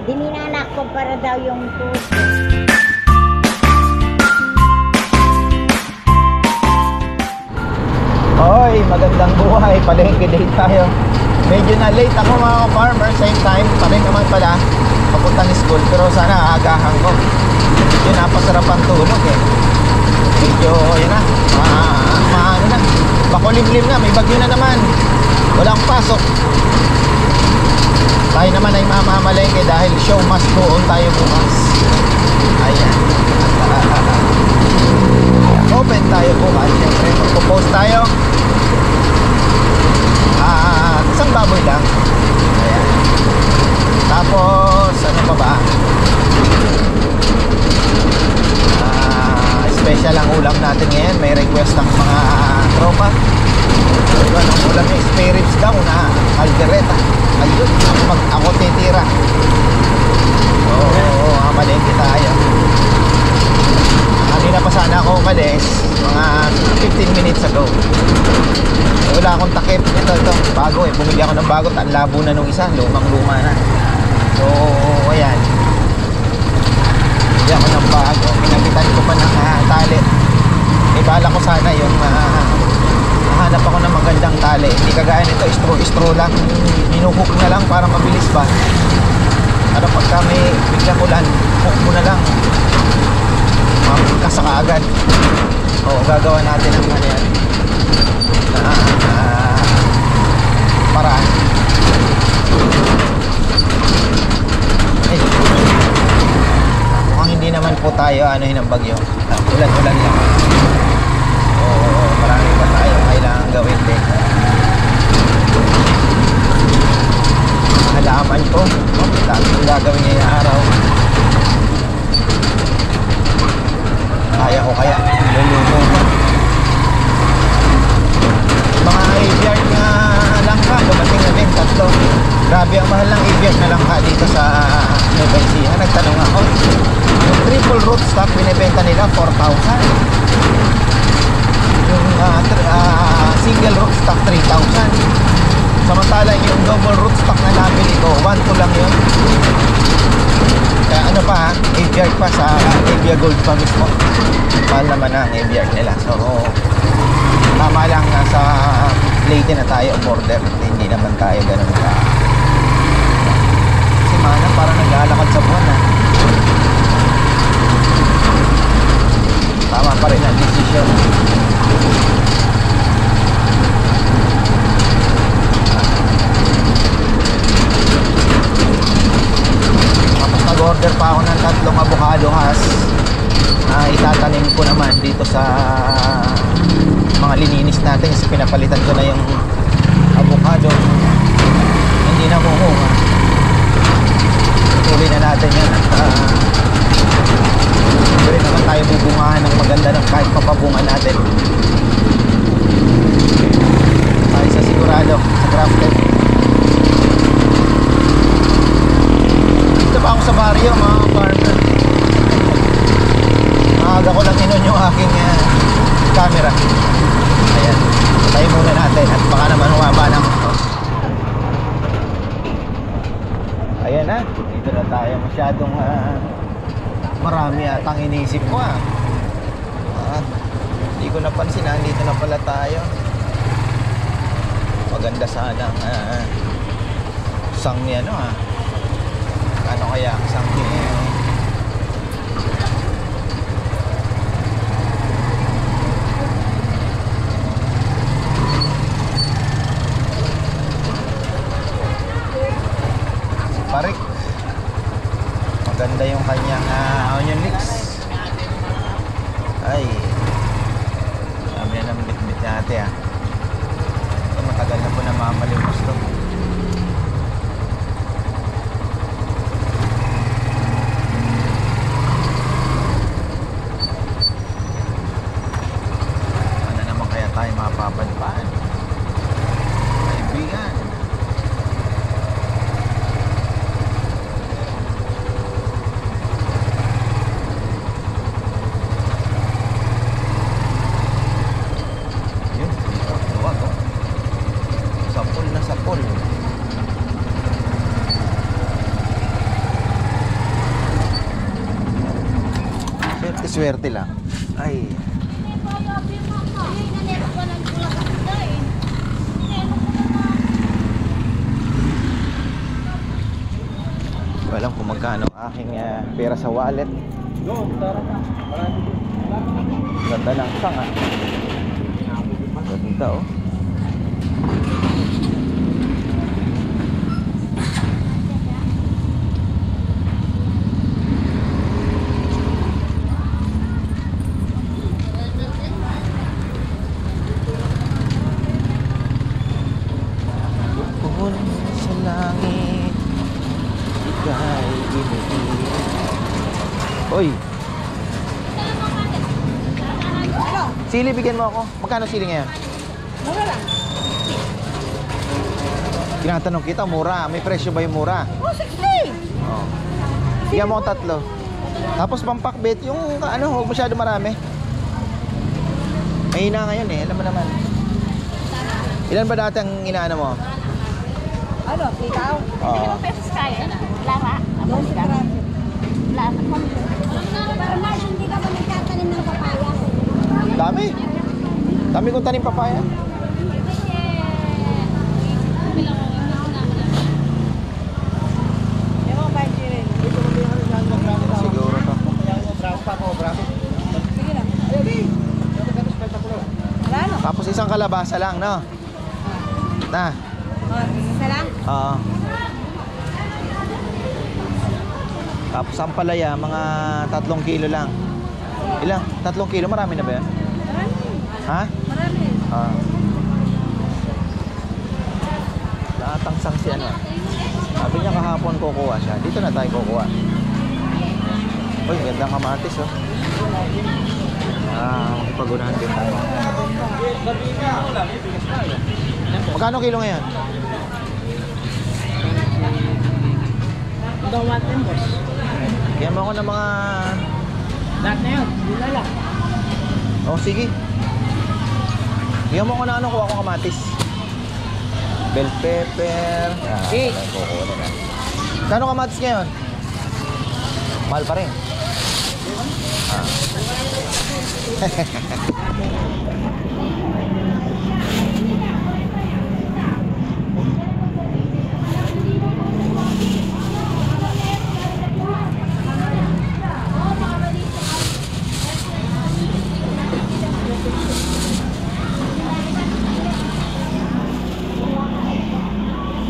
Dininanak ko para daw yung Hoy, magandang buhay. Palengke day tayo. Medyo na late ako mga farmer. Same time pa rin naman pala papuntang school. Pero sana aagahan ko. Medyo napasarap ang tulog eh. Medyo yun na maano na, makulimlim na. May bagyo na naman. Walang pasok. Tayo naman ay mamamalengke dahil show must go on tayo bukas. Ayan. Open tayo bukas. Siyempre magpo-post tayo. Isang baboy lang. Ayan. Tapos ano pa ba? Special ang ulam natin ngayon. May request ng mga tropa. Diba, ang ulam niya spare ribs daw na caldereta. Ayun, ako titira. Oo, amalengke tayo. Kanina pa sana ako umalis, mga 15 minutes ago. Wala akong takip. Ito, bago eh. Bumili ako ng bago. Ang labo na nung isa. Lumang-luma na. So, ayan. Bumili ako ng bago. Pinagitan ko pa ng tali. Ibala ko sana yung nahanap ako ng magandang tali. Hindi kagaya nito. Straw lang. Hinuhook na lang para mabilis ba. Ano pagka may biglang ulan, hook mo na lang. Mapagkasa ka agad. Oo, gagawa natin ang ano yan. Paraan. Mukhang hindi naman po tayo anuhin ang bagyo. Ulan-ulan lang. Oo, marami pa tayo kailangan gawin din. Halaman ko. Dami kong gagawin ngayong araw. Kaya ko kaya. Lulumo ko. Mga aviart na langka, dumating na din, 3. Grabe ang mahal ng aviart na langka dito sa Nueva Ecija. Nagtanong ako, yung triple rootstock binibenta nila 4,000. Yung single rootstock 3,000. Samantalang yung double rootstock na namin ito 1,2 lang yun. Kaya ano pa, aviart pa sa Avia Gold pa mismo. Mahal naman ang aviart nila. So tama lang, nasa Leyte na tayo border. Hindi naman tayo ganun ka. Si Mana parang naglalakad sa buwan Tama pa rin ang desisyon. Tapos nag-order pa ako ng 3 avocado has. Itatanim ko naman dito sa mga lininis natin kasi pinapalitan ko na yung avocado. Hindi na mumunga. Tuloy na natin yan at hindi rin naman tayo bubungahan ng maganda ng kahit papabunga natin. Tayo sa sigurado, sa grafted. Dito pa ako sa barrio mga farmer. Maaga ko lang inon yung aking camera. Ayan, tayo muna natin at baka naman humaba ng ayan na, dito na tayo. Masyadong marami atang inisip ko hindi ko napansin dito na pala tayo. Maganda sanang sang ni ano ano kaya sang ni Parik. Maganda yung kanyang onion mix. Ay, dami na ng bit-bit natin Ito, matagal na po na mamalimos to. swerte lang. Ay. Walang kung magkano ang aking pera sa wallet. Ganda ng sanga. Ganda oh. Sa langit ika'y iniiyak. Oy! Sili, bigyan mo ako. Magkano sili ngayon? Mura lang. Tinatanong kita, mura. May presyo ba yung mura? Oh, 60! Oo. Bigyan mo akong 3. Tapos pampakbet, yung ano, huwag masyado marami. Mahina ngayon eh, alam mo naman. Ilan ba dati ang inaano mo? Ano, ikaw? Oo. Pesos kaya na. Lara. Don't grab. Lara. Para mas hindi ka ba nagtatanim ng papaya? Dami. Dami kong tanim papaya. Ewan ba yung rin? Siguro to. Sige lang. Wala no? Tapos isang kalabasa lang, no? Na. Oh, isa lang? Oo. Tapos ang palaya, mga 3 kilo lang. Ilang? 3 kilo? Marami na ba yan? Marami. Ha? Marami. Lahat ang sangsi ano. Sabi niya kahapon kukuha siya. Dito na tayo kukuha. Uy, gandang kamatis oh. Pagunahan din tayo. Magkano kilo ngayon? Don't want them, boss. Kaya mo ako ng mga... Lahat na yun. Wala lang. Oh, sige. Bigyan mo ko na ano, kuha ko kamatis. Bell pepper. Eh. Kukuha na. Kano kamatis ngayon? Mahal pa rin.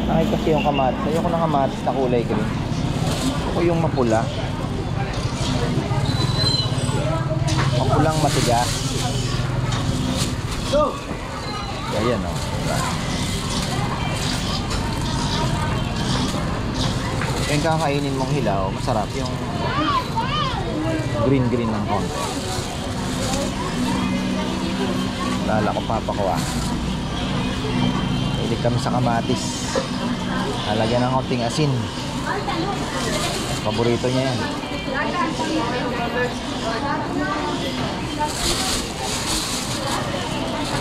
Ay, kasi yung kamatis. Ayoko ng kamatis na kulay green. O yung mapula. Mapulang matigas. Ayan o. Yung kakainin mong hilaw, masarap yung green-green ng konti. Lala ko papakuha. Hilig kami sa kamatis. Halagyan ng konting asin. Paborito niya yan.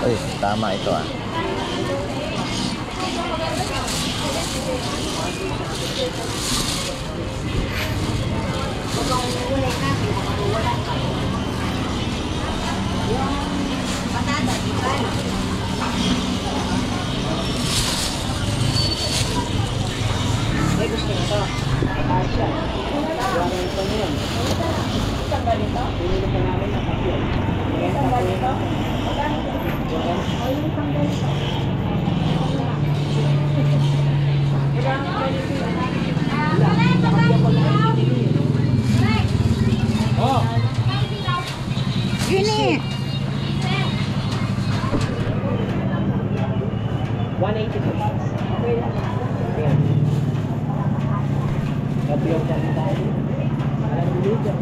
Ay, tama ito ah. Yun eh. 180 po. Kapiyog kami tayo. Alam mo dito.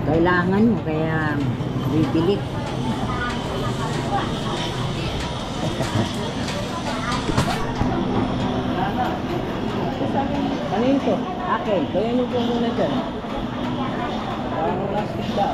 Kailangan mo kaya bibili. Ano yun to? Akin. Kaya nyo po muna dyan. Parang plastic daw.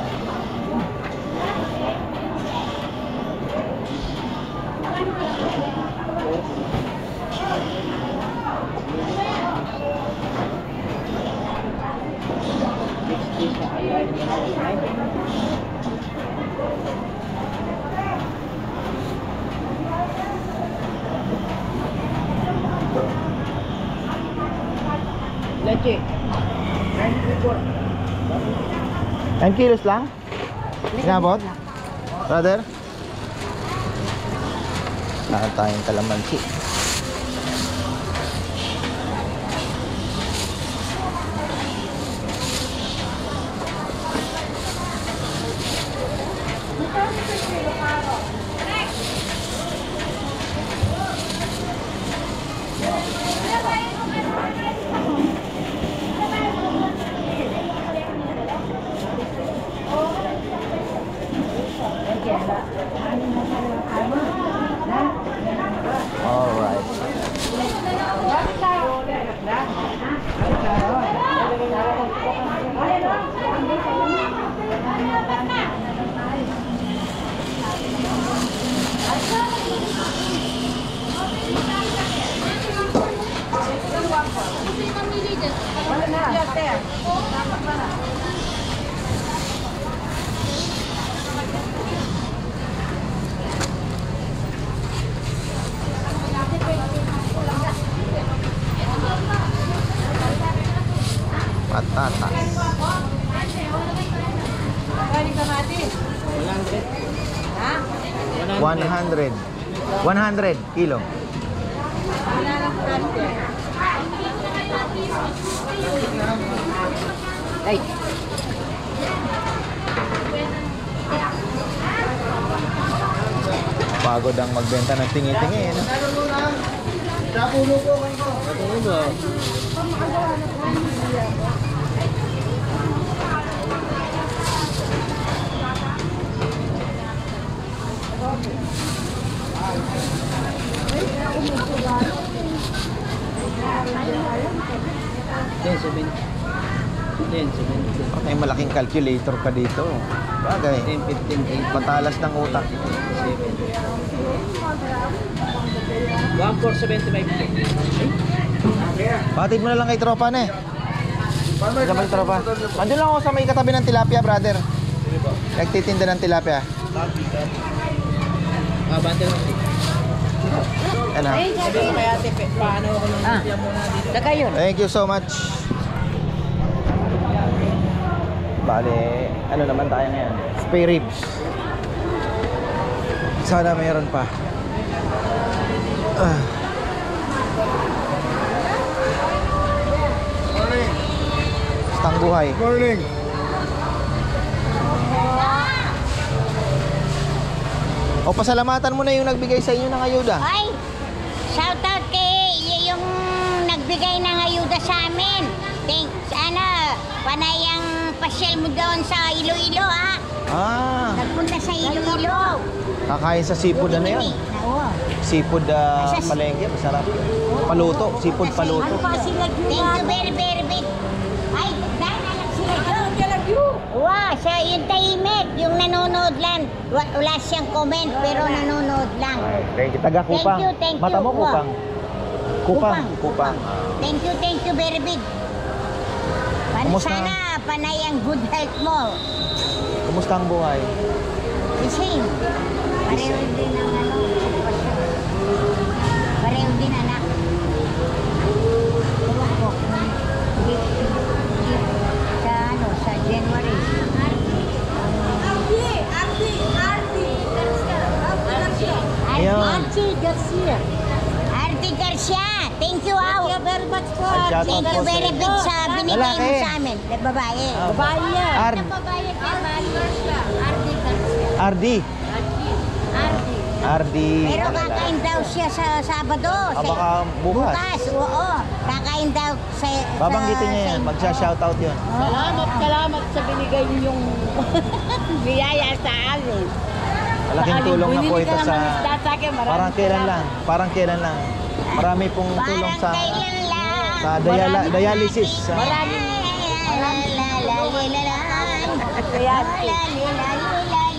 Leche. 10 kilos lang? Inabot? Brother? Lahat tayong kalamansi. Alright. Patatas. 100. 100 kilo. Ay. Pagod ang magbenta ng tingi-tingi. No? May malaking calculator ka dito. Bagay. 10, 15, 8. Patalas ng utak. 1,475. Batid mo na lang kay tropa na eh. Sabay tropa. Andun lang ako sa may katabi ng tilapia, brother. Nagtitinda ng tilapia. Bante lang. Ano? Sabi ko kay ate, paano ako ng media muna dito? Daga yun. Thank you so much. Bale, ano naman tayo ngayon? Spare ribs. Sana mayroon pa. Stang buhay. Morning. O pasalamatan mo na yung nagbigay sa inyo ng ayuda. Ay, shout out kay yung nagbigay ng ayuda sa amin. Thanks, panayang pasyal mo doon sa Iloilo, ha? Ah, Nagpunta sa Iloilo. kakain sa seafood na yun. Oo. Seafood palengke, masarap. Paluto, seafood paluto. Thank you very, very big. Ay, dahil anak sila yun. Wow, siya yung tahimik, yung nanonood lang. Wala siyang comment, pero nanonood lang. Thank you. Taga Kupang. Thank you. Mata mo Kupang. Kupang. Kupang. Thank you very big. Kumusta? Sana panay ang good health mo. Kumusta ang buhay? The same. Pareho din ang sitwasyon. Pareho din anak. Ewan ko kung sa January. Ayun. Archie Garcia. Archie Garcia. Thank you, Thank you very much po. Shout out Thank you po very sa- big sa binigay mo Lalaki. sa amin. Babae. Babae yan. Ard. Babae ka, Garcia. Archie Garcia. Ardi. Archie. Ardi. Pero kakain daw siya sa Sabado. Baka bukas. Bukas, oo. Kakain daw sa... Babanggitin niya yan. Magsha-shoutout yun. Salamat sa binigay niyong biyaya sa amin. Malaking tulong na po ito sa... Parang kailan lang. Marami pong tulong Parang sa... kailan lang. Sa dialysis. Sa, Maraming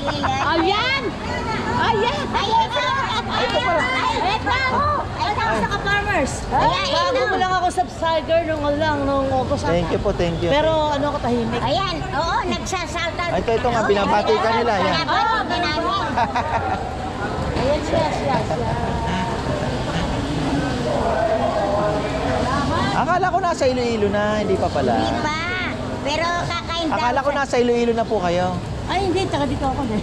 Ayan! Ayan! Ito sa ka-farmers. Bago mo lang ako subscriber nung August. Thank you po, thank you. Pero ano ako tahimik. Ayan, oo, nagsasalta. Ito nga, binabati ka nila. Yan. Binabati ka namin. Ayan siya. Akala ko nasa Iloilo na, hindi pa pala. Di ba? Pero kakain daw. Akala ko nasa Iloilo na po kayo. Ay, hindi. Taga dito ako na.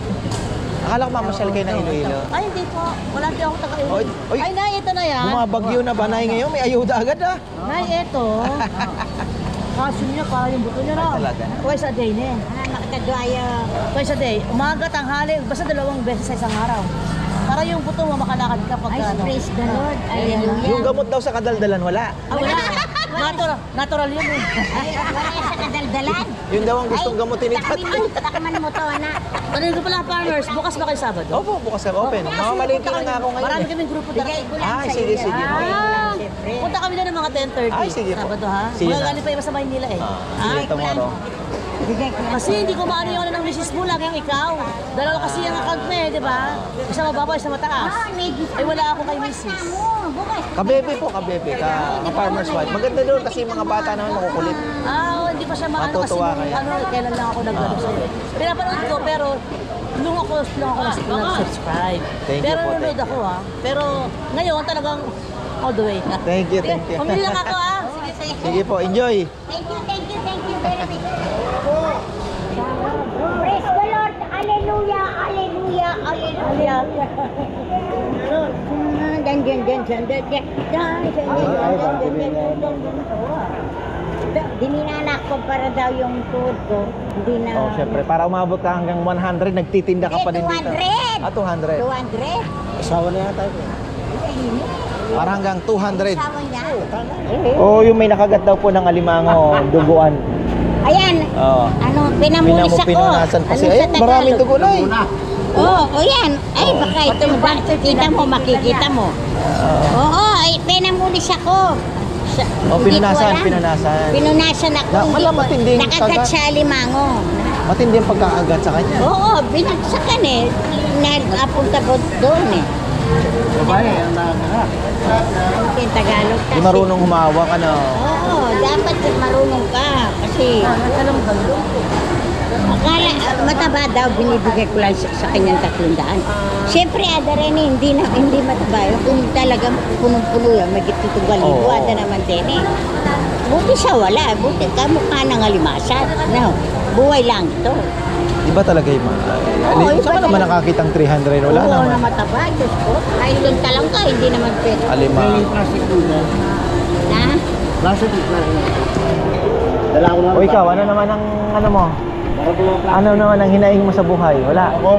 Akala ko mamasyal kayo ng Iloilo. Ay, hindi po. Wala din ako taga Oy, oy. Ay, Nay, ito na yan. Bumabagyo na ba, Nay, ngayon? May ayuda agad ah. Nay, ito. Kaso niya, para yung buto niya na. Ay, talaga? Twice a day na eh. Nakatadwaya. Twice a day. Umaga, tanghali, basta 2 beses sa isang araw. Para yung buto mo makalakad ka pag Ay, praise the Lord. Hallelujah. Yung gamot daw sa kadaldalan, wala. Wala. Natural yun eh. Ay, wala sa kadaldalan. Yun daw ang gustong gamutin ni tatay. Takman mo to, anak. Tanong ko pala, farmers, bukas ba kayo Sabado? Opo, bukas ka open. Mamamalingki na nga ako ngayon. Marami eh. kaming grupo Bigay ko lang Ay, sa sige, iyo. sige. Ah, Siyempre. punta kami na ng mga 10:30. Ay, sige po. Sabado ha? Sige na. Magagaling pa iba sa Maynila eh. Sige, tomorrow. Bigay ko lang. Kasi hindi ko maano yung ano ng misis mo, lagi ang ikaw. Dalawa kasi yung account mo eh, di ba? Isa mababa, isa mataas. May Ay wala ako kay misis. bukas. Kabebe po, kabebe. Ka-farmer's wife. Maganda doon kasi yung mga bata naman makukulit. Hindi pa siya maano kasi Matutuwa nung, kayo. kailan lang ako nag-ano sa'yo. Pinapanood ko pero nung ako nag-subscribe. Thank you Pero po, nanonood thank ako Pero ngayon talagang all the way. Thank you, thank you. Pumili lang ako Sige, sige. Sige po, enjoy. Thank you very much. Praise the Lord. Hallelujah, hallelujah, hallelujah. Dininanak ko para daw yung tuhod ko. Hindi na... Oh, syempre, para umabot ka hanggang 100, nagtitinda ka pa din dito. 200. Ah, 200. 200? Asawa na yata ito. Para hanggang 200. Asawa niya? Oh, yung may nakagat daw po ng alimango, duguan. Ayan. Oo. Ano, pinamulis ako. Pinunasan kasi. Ano sa Ayun, maraming Tagalog? dugo na eh. Oo, yan. Ay, baka ito, kita mo, makikita mo. Oo, ay, pinamulis ako. Oh, Hindi ko pinunasan, alam. pinunasan. Pinunasan ako. Na- hindi wala, ko- matinding Nakagat kagat. sa alimango. Matindi ang pagkakagat sa kanya. Oo, binagsakan eh. Napunta ko doon eh. Babae, ang nakakarap. Hindi Tagalog kasi. Di marunong humawak, ano. Oo, dapat marunong ka. Kasi, akala, mataba daw, binibigay ko lang sa kanyang 300. Siyempre, ada rin eh, hindi mataba. Kung talagang punong-puno yan, magitutugal Oo. ada naman din eh. Buti siya wala, buti kamukha ng alimasan. No, buhay lang ito. Iba talaga yung mga. Oo, iba Saan ka naman talaga. nakakitang 300? Wala Oo, naman. na mataba, Diyos ko. Kahit doon ka lang ka, hindi naman pwede. Alimango. May plastic po dyan. Ha? Plastic. Dala ko na. O ikaw, ano naman ang ano mo? Ano naman ang hinaing mo sa buhay? Wala. Ako?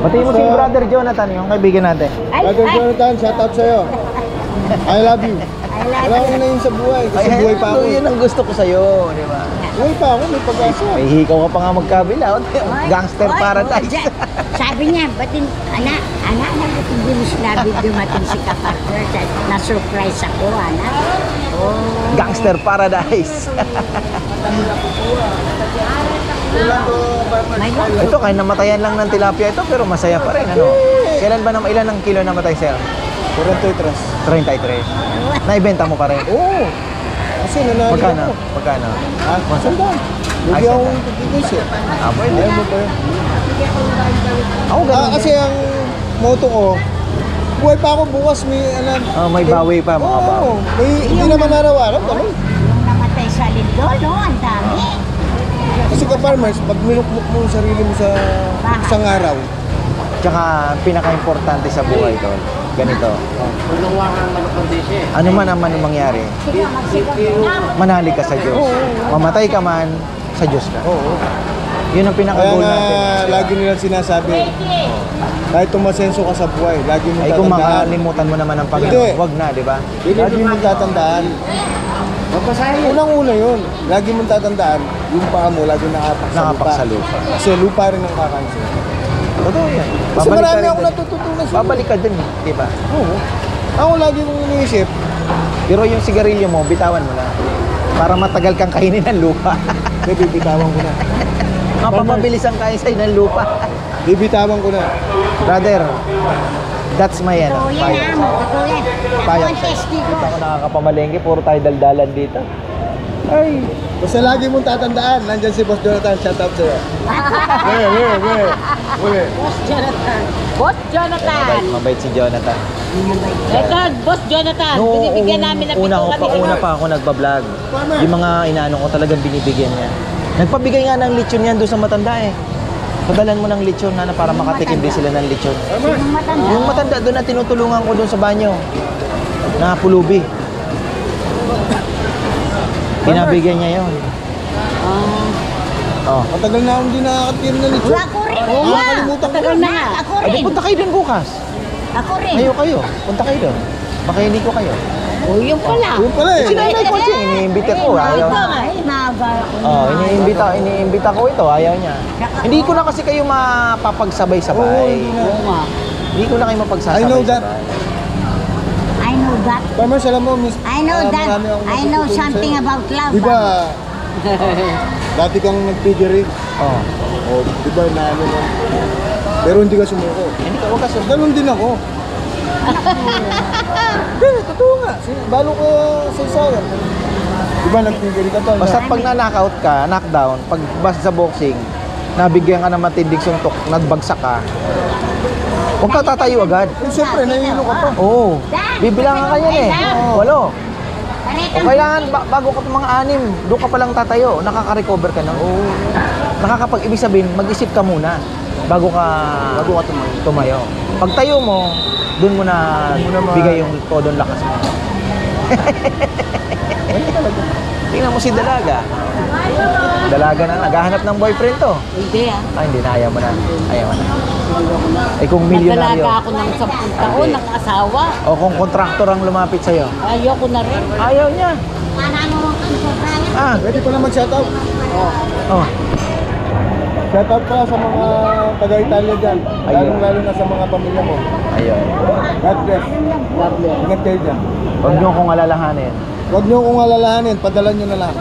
Batiin mo si Brother Jonathan, yung kaibigan natin. Brother Jonathan, shout out sa'yo. I love you. I love Wala you. akong hinayin sa buhay kasi Ay, buhay pa ako. Yun ang gusto ko sa'yo, di ba? Buhay pa ako, may pag-asa. May hikaw ka pa nga magkabila. Gangster Oy, paradise. Diyan. Sabi niya, ba't anak, ba't hindi mo sinabi dumating si Kapatner? Na-surprise ako, anak. Oh. Gangster paradise. My God. Ito, kahit namatayan lang ng tilapia ito, pero masaya pa rin. Ano? Kailan ba ilan ang kilo namatay, sir? 43. 33. Naibenta mo pa rin? Oo. Kasi nanalo Magkano? ako. Magkano? Ah, sandaan. Hindi Ay, ako sandaan. titigis eh. Ah, pwede. Ayaw mo ba yun? Ako ganun. Kasi ang moto ko, buhay pa ako bukas may alam. May bawi pa, mga bawi. Oo, hindi naman araw-araw. Ano? Yung namatay sa lindol, no? Ang dami. Kasi ka-farmers, pag minukmuk mo yung sarili mo sa isang araw, Tsaka pinaka-importante sa buhay ko, ganito. Ano man ang mangyari, Sige, magsigaw na. manalig ka sa Diyos. Mamatay ka man, sa Diyos ka. oo. Yun ang Kaya pinaka-goal nga, natin. lagi nilang sinasabi, kahit tumasenso ka sa buhay, lagi mong Ay kung tatandaan. makalimutan mo naman ang Hindi. Panginoon, wag na, di ba? Lagi mong tatandaan. Unang-una yun, lagi mong tatandaan, yung paa mo, lagi Nakapak sa lupa. Kasi lupa rin ang kakansya. Totoo yan. Kasi Babalik ka marami rin ako dun. natututunan sa Babalik ka dun, di ba? Oo. Ako lagi kong iniisip, Pero yung sigarilyo mo, bitawan mo na. Para matagal kang kainin ng lupa. bibitawan ko na. Mapapabilis ang kaisay ng lupa. Bibitawan ko na. Brother, that's my Totoo yan, totoo yan. Payo. Ako ang testigo. Dito ako nakakapamalengke, puro tayo daldalan dito. Ay, Basta lagi mong tatandaan, nandyan si Boss Jonathan, shout out sa'yo. Wait. Boss Jonathan. Boss Jonathan. mabait si Jonathan. Ito, Boss Jonathan. Binibigyan namin ng una pa ako nagbablog. Yung mga inaano ko talagang binibigyan niya. Nagpabigay nga ng lechon yan doon sa matanda eh. Padalan mo ng lechon na para makatikim din sila ng lechon. Yung matanda. Yung matanda doon na tinutulungan ko doon sa banyo. Na pulubi. Pinabigyan niya yun. Oh. Matagal na akong hindi nakakatira na nito. Ako rin. Nakakalimutan ko. Tagal na nga. Ako Ay, di rin. punta kayo din bukas. Ako rin. Kayo. Punta kayo doon. Makaili ko kayo. Oh, yung pala. Yung pala eh. Si Nanay Conching, iniimbita ko. Ayaw. Ay, maaga ako. Oh, iniimbita ko ito. Ayaw niya. Hindi ko na kasi kayo mapapagsabay-sabay. Oo nga. Hindi ko na kayo mapagsasabay. I know that. I know that. Farmers, alam mo, miss. I know that. marami akong I know natutunan something sa'yo. about love. Di ba, dati kang nag-figure Oh. O, di ba, na ano mo. Pero hindi ka sumuko. Hindi ka wag kasi. Ganun din ako. Totoo nga. Balo ko sa isayan. Di ba, nag-figure ka to. Basta pag na-knockout ka, knockdown, pag basta sa boxing, nabigyan ka ng matinding suntok, nagbagsak ka, huwag ka tatayo agad. Siyempre, nahihilo ka pa. Oo. Bibilangan ka yan eh. 8. O kailangan, bago ka pa mga 6, doon ka palang tatayo, nakaka-recover ka na. Oo. Ibig sabihin, mag-isip ka muna bago ka tumayo. Pag tayo mo, doon mo na bigay yung todong lakas mo. Tingnan mo si Dalaga. Dalaga na, naghahanap ng boyfriend to. Hindi ah. Ay, hindi na, ayaw mo na. Eh kung milyonaryo. Nagdalaga ako ng 10 taon ng asawa. O kung kontraktor ang lumapit sa'yo. Ayoko na rin. Ayaw niya. Ah, Pwede pa na mag-shoutout. oh. Shoutout pala sa mga taga-Italia dyan. Ayun. Lalong-lalo na sa mga pamilya mo. Ayun. God bless. Ingat kayo dyan. Huwag niyo akong alalahanin. Huwag niyo kung alalahanin, padala niyo na lang.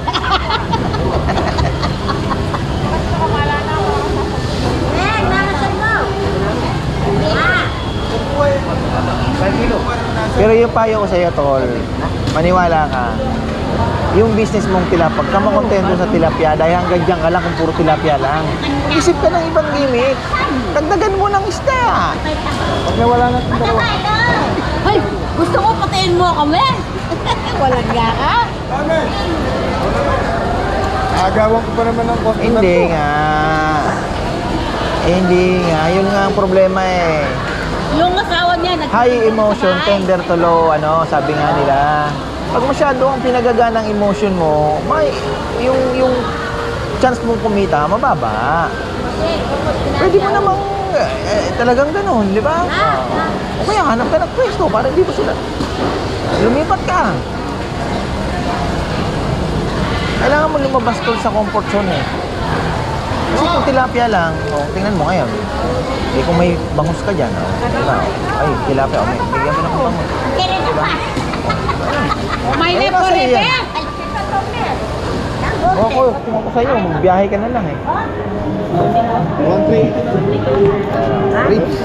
Pero yung payo ko sa'yo, tol, maniwala ka. Yung business mong tilapia, pag ka makontento sa tilapia, dahil hanggang dyan ka lang kung puro tilapia lang. Isip ka ng ibang gimmick. Dagdagan mo ng isda. Pag nawala na itong dalawa. Ay, gusto ko patiin mo kami. Walang nga ka. Amen! Agawan ko pa naman ng customer Hindi ko. nga. Hindi nga. Yun nga ang problema eh. Yung asawa niya, High emotion, tender to low, sabi nga nila. Pag masyado ang pinagaga ng emotion mo, yung chance mong kumita, mababa. Pwede mo namang talagang ganun, di ba? O kaya hanap ka ng pwesto para hindi mo sila. Lumipat ka. Kailangan mo lumabas tol sa comfort zone eh. Kasi kung tilapia lang, tingnan mo ngayon. Eh kung may bangus ka dyan, diba? Ay, tilapia, may bigyan mo ng bangus. Diba? may Eh, nepo kasi rin yan. Kung ako sa'yo, magbiyahe ka na lang eh. 1-3. Ribs.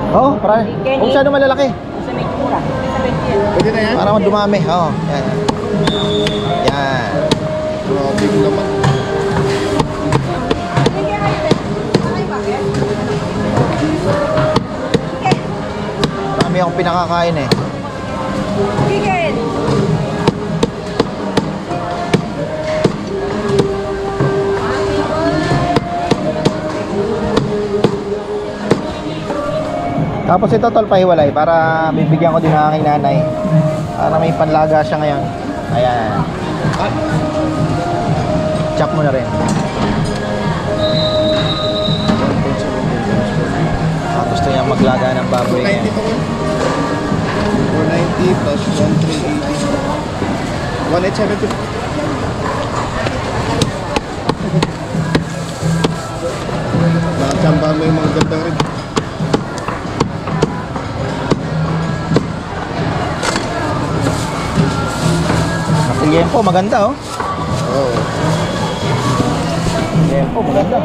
Oo, para. Kung masyado malalaki. Pwede na yan? Para dumami. Oo, yan. Yan. Grabe ko naman. Marami akong pinakakain eh. Tapos ito tol, pahiwalay para bibigyan ko din ng aking nanay. Para may panlaga siya ngayon. Ayan. Chop mo na rin. Gusto niya maglaga ng baboy ngayon. 490 plus 1,380. 1,870. Nakachamba mo yung mga gandang rin. Liempo, maganda oh. Oo. Liempo, maganda.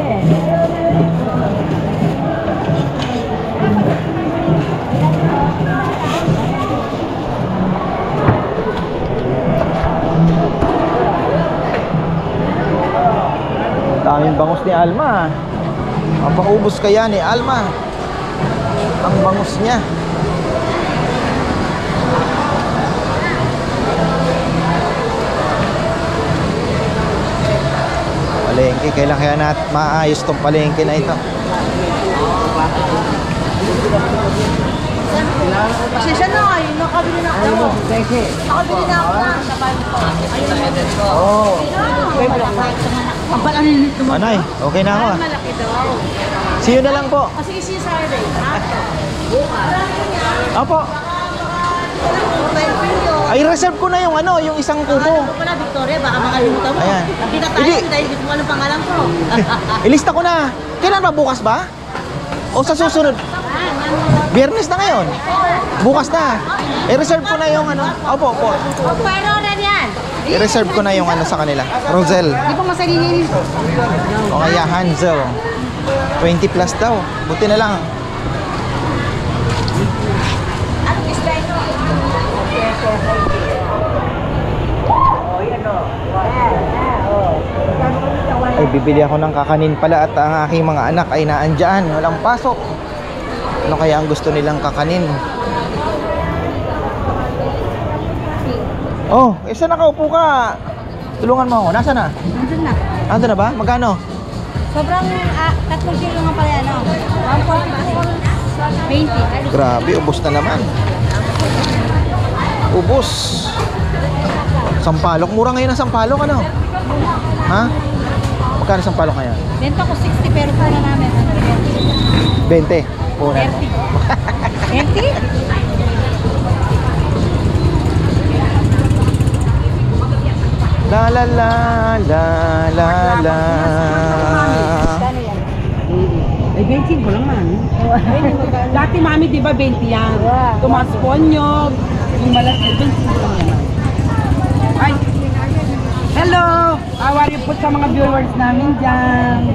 Daming bangus ni Alma. Mapaubos kaya ni Alma ang bangus niya. Palengke, kailan kaya maayos tong palengke na ito? Kasi siya na kayo, nakabili na ako. Nakabili na ako na. Oh. Ang balanilip naman. Anay, okay na ako ah. Malaki daw. See you na lang po. Kasi isi Saturday, ha? Opo. Ay, reserve ko na yung ano, yung isang kubo. Ano pala, Victoria, baka makalimutan mo. Ayan. Nakita tayo, Hindi. dahil hindi mo anong pangalan ko. Ilista ko na. Kailan ba? Bukas ba? O sa susunod? Biyernes na ngayon. Bukas na. I-reserve ko na yung ano. Opo, opo. Pero na yan. I-reserve ko na yung ano sa kanila. Rosel. Di ba masalinin? O kaya Hansel. 20 plus daw. Buti na lang. Ay, bibili ako ng kakanin pala at ang aking mga anak ay naandyan. Walang pasok. Ano kaya ang gusto nilang kakanin? Oh, saan nakaupo ka? Tulungan mo ako. Nasaan na? Nandun na. Nandun na ba? Magkano? Sobrang 3 kilo nga pala yan, 140. 20. Grabe, ubos na naman. Ubos. Sampalok. Mura ngayon ang sampalok, ano? Ha? Magkano sampalok ngayon? Benta ko 60 pero pala namin. 20. Punan. 30? La la la la la la. Ay, 20 ko lang man. Dati mami, di ba 20 yan? Tumas ponyog, yung malaki, 20 ko lang naman. Ay, hello! How are you po sa mga viewers namin dyan?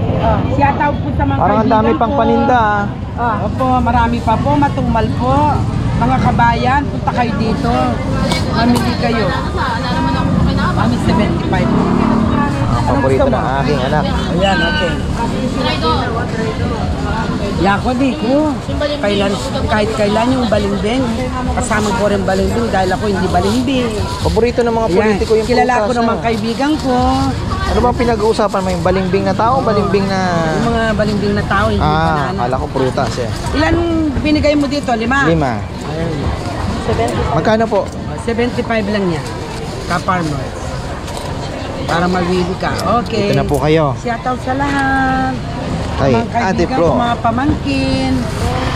Shout out po sa mga Parang ang dami pang paninda. Opo, marami pa po, matumal po. Mga kabayan, punta kayo dito. Mamili kayo. Mami, 75 po. Ang paborito ng aking anak. Ayan, okay. Yako di ko. Kahit kailan yung balimbing. Kasama ko rin balimbing dahil ako hindi balimbing. Paborito ng mga politiko yung Kilala ko prutas, naman no? kaibigan ko. Ano bang pinag-uusapan mo? Yung balimbing na tao? Balimbing na... Yung mga balimbing na tao, hindi banana. akala ko prutas eh. Ilan binigay mo dito? 5? 5. Magkano po? 75 lang yan. Ka-farmers. Para mawili ka. Okay. Ito na po kayo. Shoutout sa lahat. Ay, Mga Ate kaibigan Pro. ko, mga pamangkin.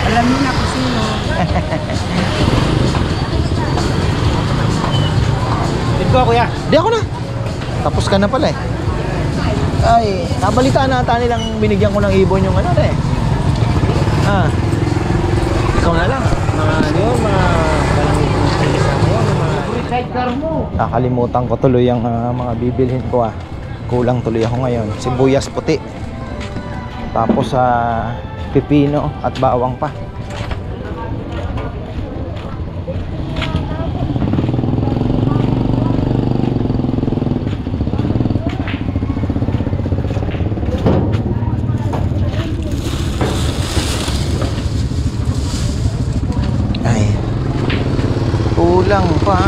Alam niyo na kung sino. Dito kuya. Di ako na. Tapos ka na pala eh. Ay, nabalitaan na ata nilang binigyan ko ng ibon yung ano na eh. Ikaw na lang. Mga ano yun, mga sidecar mo. Nakalimutan ko tuloy ang mga bibilhin ko ah. Kulang tuloy ako ngayon. Sibuyas puti. Tapos pipino at bawang pa. Ay. Kulang pa.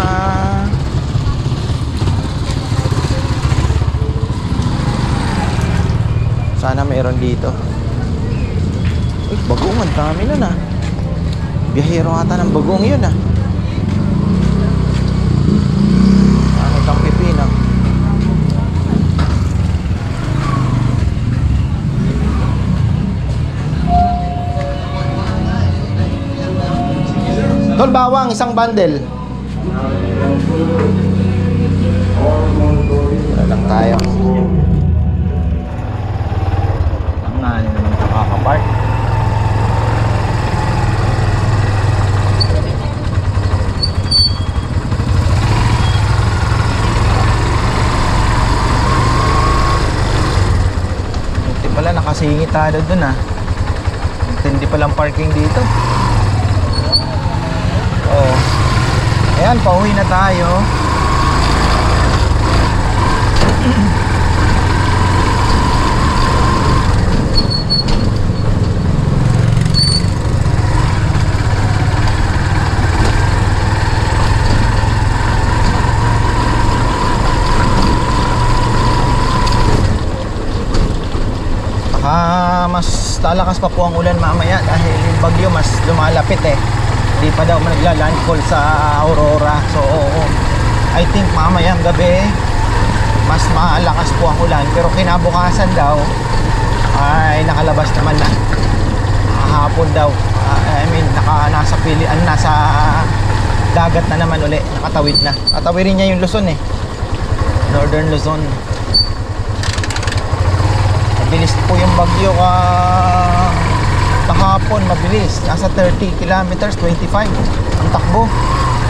Sana mayroon dito. Uy, bagong ang dami nun ah. Biyahero ata ng bagong yun ah. Ano itong pipino? Tol, bawang, isang bundle. Wala lang tayo. Ang nani naman nakakapark. Masingit tayo dun ah. Hindi palang parking dito. Oh. Ayan, pauwi na tayo. Mas lalakas pa po ang ulan mamaya dahil yung bagyo mas lumalapit eh. Hindi pa daw nagla-landfall sa Aurora. So I think mamayang gabi mas malakas po ang ulan, pero kinabukasan daw ay nakalabas naman na. Hapon daw, nasa dagat na naman uli, nakatawid na. Tatawirin niya yung Luzon eh, Northern Luzon. Mabilis po yung bagyo kahapon, mabilis. Nasa 30 kilometers, 25 ang takbo.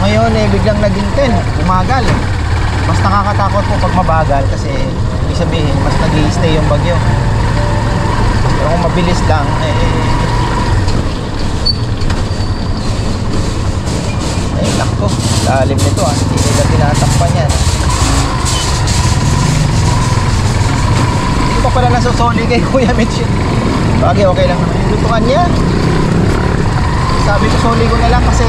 Ngayon eh, biglang naging 10, umagal eh. Mas nakakatakot po pag mabagal kasi ibig sabihin, mas nag-i-stay yung bagyo. Pero kung mabilis lang, nako, lalim nito ah. Hindi nila tinatakpan yan. Hindi ko pala nasusoli kay Kuya Mitch. Bagay, okay lang naman yung lutuan niya. Sabi ko, soli ko na lang kasi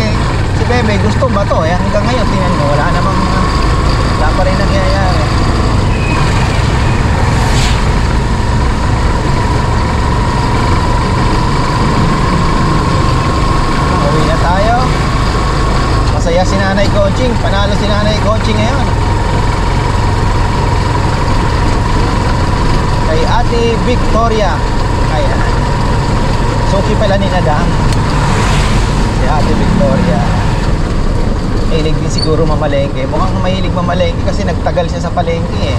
si Bebe gusto ba to? Eh, hanggang ngayon, tingnan mo, wala pa rin nangyayari. Uwi na tayo. Masaya si Nanay Coaching. Panalo si Nanay Coaching ngayon. Kay Ate Victoria. Ayan. Suki pala ni Nadang. Si Ate Victoria. Mahilig din siguro mamalengke. Mukhang mahilig mamalengke kasi nagtagal siya sa palengke eh.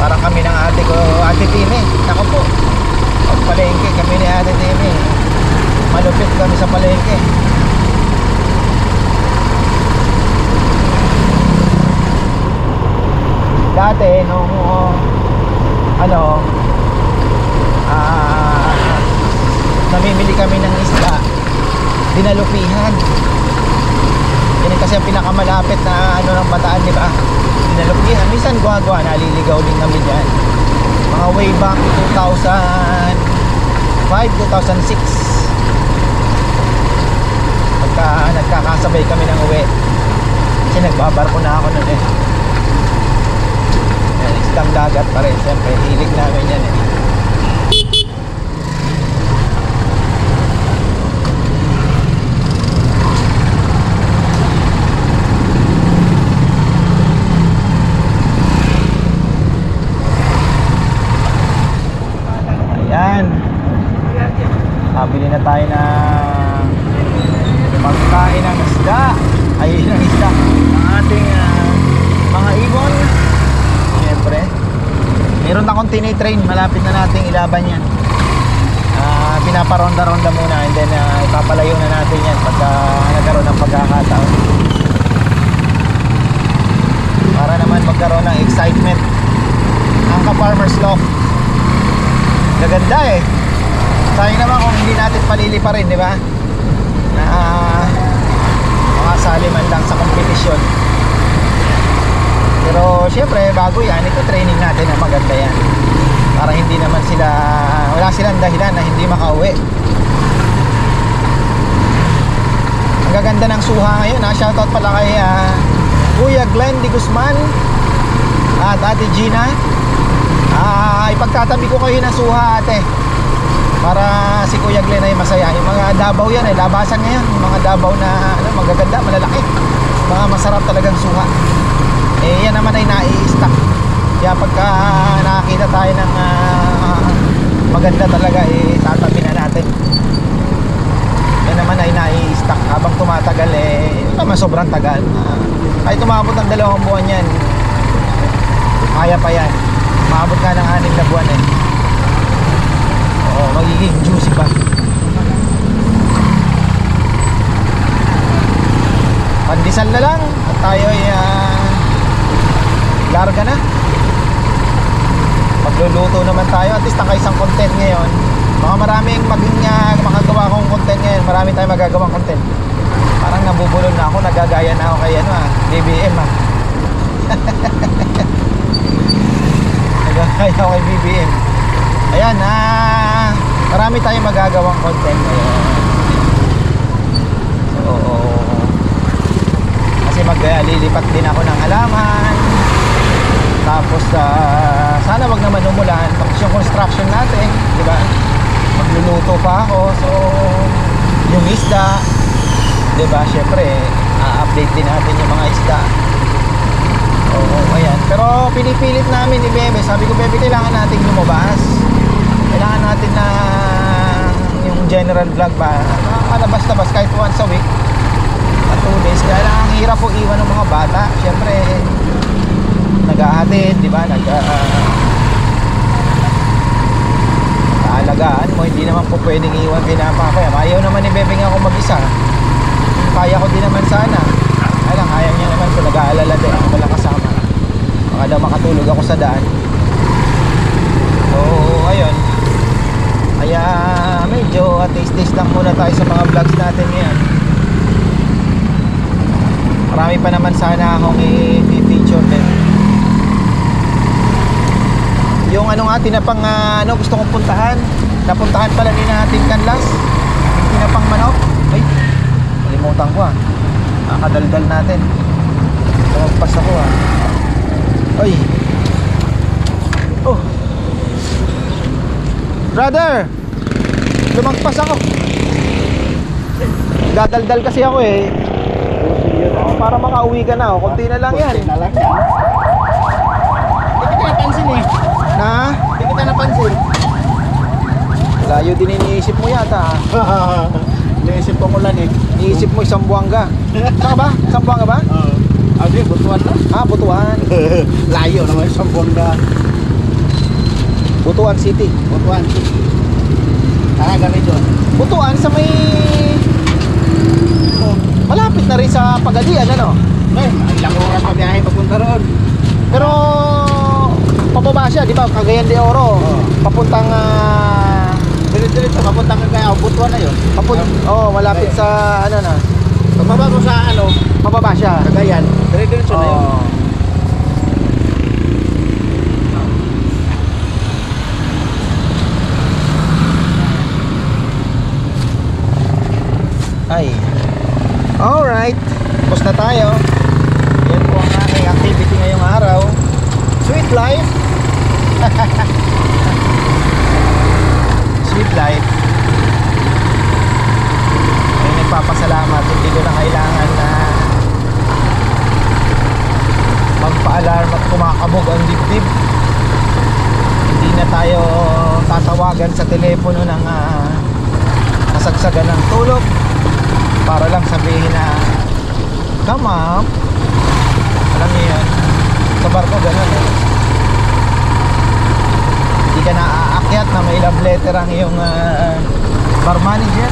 Parang kami ng ate ko, Ate Tine. Nako po. Pag palengke kami ni Ate Tine. Malupit kami sa palengke. Dati nung namimili kami ng isda, dinalupihan. Yan kasi ang pinakamalapit na ng Bataan, di ba? Dinalupihan. Minsan gwa-gwa, naliligaw din kami dyan. Mga way back 2005, 2006. Nagkakasabay kami ng uwi. Kasi nagbabarko na ako nun eh. Yan, isdang dagat pa rin. Siyempre, hilig namin yan eh. Bili na tayo ng pagkain ng isda. Ay, ng isda. Ang ating mga ibon. Siyempre. Meron akong tinitrain. Malapit na nating ilaban yan. Pinaparonda-ronda muna and then ipapalayo na natin yan pagka nagkaroon ng pagkakataon. Para naman magkaroon ng excitement. Ang ka-farmer's love. Gaganda eh. Sayang naman kung hindi natin palili pa rin, di ba? Na makasali man lang sa kompetisyon. Pero syempre, bago yan, ito training natin na maganda yan. Para hindi naman sila, wala silang dahilan na hindi makauwi. Ang gaganda ng suha ngayon, ha? Shoutout pala kay Kuya Glenn Di Guzman at Ate Gina. Ipagtatabi ko kayo ng suha, ate, para si Kuya Glenn ay masaya. Yung mga Davao yan eh, labasan ngayon. Yung mga Davao na magaganda, malalaki. Mga masarap talagang suha. Eh yan naman ay nai-stock. Kaya pagka nakakita tayo ng maganda talaga, eh tatabi na natin. Yan naman ay nai-stock. Habang tumatagal eh, hindi naman sobrang tagal. Kahit tumabot ng 2 buwan yan, kaya pa yan. Maabot ka ng 6 na buwan eh. Oo, magiging juicy pa. Pandesal na lang at tayo ay larga na. Magluluto naman tayo. At least naka-isang content ngayon. Baka maraming makagawa kong content ngayon. Marami tayong magagawang content. Parang nabubulol na ako. Nagagaya na ako kay BBM Nagagaya ako kay BBM. Ayan, marami tayong magagawang content ngayon. So, kasi maglilipat din ako ng halaman. Tapos sana wag naman umulan. Tapos yung construction natin, di ba? Magluluto pa ako. So yung isda, di ba? Syempre, update din natin yung mga isda. Oo, ayan. Pero pinipilit namin ni Bebe. Sabi ko, Bebe, kailangan natin lumabas. Kailangan natin na yung general vlog ba, malabas-labas kahit once a week. 2 days. Kaya lang ang hirap po iwan ng mga bata. Syempre, nag-ahatid, di ba? Nag-aalagaan mo. Hindi naman po pwedeng iwan kay napapaya. Ayaw naman ni Bebe nga ako mag-isa. Kaya ko din naman sana. Kaya lang, ayaw niya naman ko. Nag-aalala din ako walang kasama. Baka daw makatulog ako sa daan. So, ayun. Kaya medyo taste lang muna tayo sa mga vlogs natin ngayon. Marami pa naman sana akong i-feature din. Yung tinapang gusto kong puntahan. Napuntahan pala din natin Canlas. Tinapang manok. Ay, nalimutan ko nakadaldal natin. Lumagpas ako Ay. Oh. Brother, lumagpas ako. Dadaldal kasi ako para makauwi ka na. Kunti na lang yan. na lang yan. Hindi kita napansin Na? Hindi kita napansin. Layo din iniisip mo yata Iniisip ko ulan Iniisip mo isang buwan ka. Saan ka ba? Isang buwan ka ba? Abi, Butuan na. Butuan. Layo naman isang buwan. Butuan City. Butuan. Gani doon. Butuan sa may malapit na rin sa Pagadian, Ilang oras pa biyahe papunta roon. Pero pababa siya, di ba? Cagayan de Oro. Papuntang Diretso papunta ka kaya Butuan na yun. malapit sa na. Pababa mo sa Pababa siya. Cagayan. Diretso na yun. Ay. Alright. Tapos na tayo. Yan po ang aking activity ngayong araw. Sweet life. Sweet life. Ay nagpapasalamat. Hindi ko na kailangan na magpa-alarm at kumakabog ang dibdib. Hindi na tayo tatawagan sa telepono ng kasagsagan ng tulog para lang sabihin na come up. Alam niyo yan, sa barko ganun hindi ka na aakyat na may love letter ang iyong bar manager.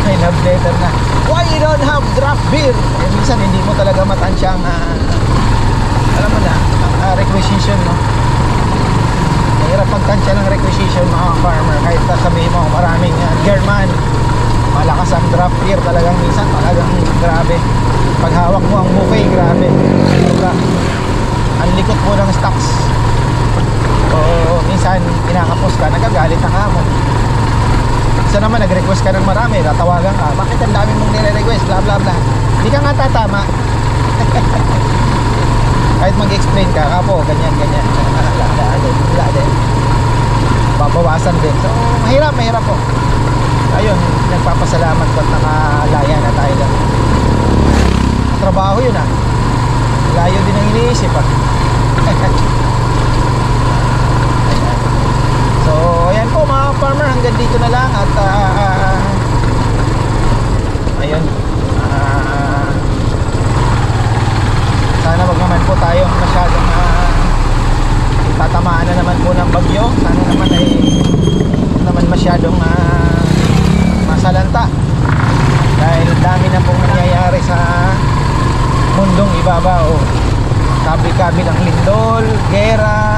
May love letter na why you don't have draft beer. Minsan hindi mo talaga matansya ang alam mo na ang requisition mahirap pagtansya ng requisition mga farmer. Kahit sabihin mo maraming German, malakas ang draft beer, talagang minsan talagang grabe. Pag hawak mo ang buffet, grabe. Ang likot mo ng stocks. Minsan kinakapos ka, nagagalit ang hamon. Isa naman nag-request ka ng marami, tatawagan ka, bakit ang dami mong nire-request, bla bla bla. Hindi ka nga tatama. Kahit mag-explain ka, kapo, ganyan wala din. Babawasan din. So mahirap po. Ayun, nagpapasalamat ko at nakalaya na tayo lang. Trabaho yun layo din ang iniisip So ayan po mga farmer, hanggang dito na lang. At ayun, sana wag naman po tayong masyadong tatamaan na naman po ng bagyo. Sana naman ay naman masyadong masalanta dahil dami na pong nangyayari sa mundong ibabaw. Kabi-kabi ng lindol, gera,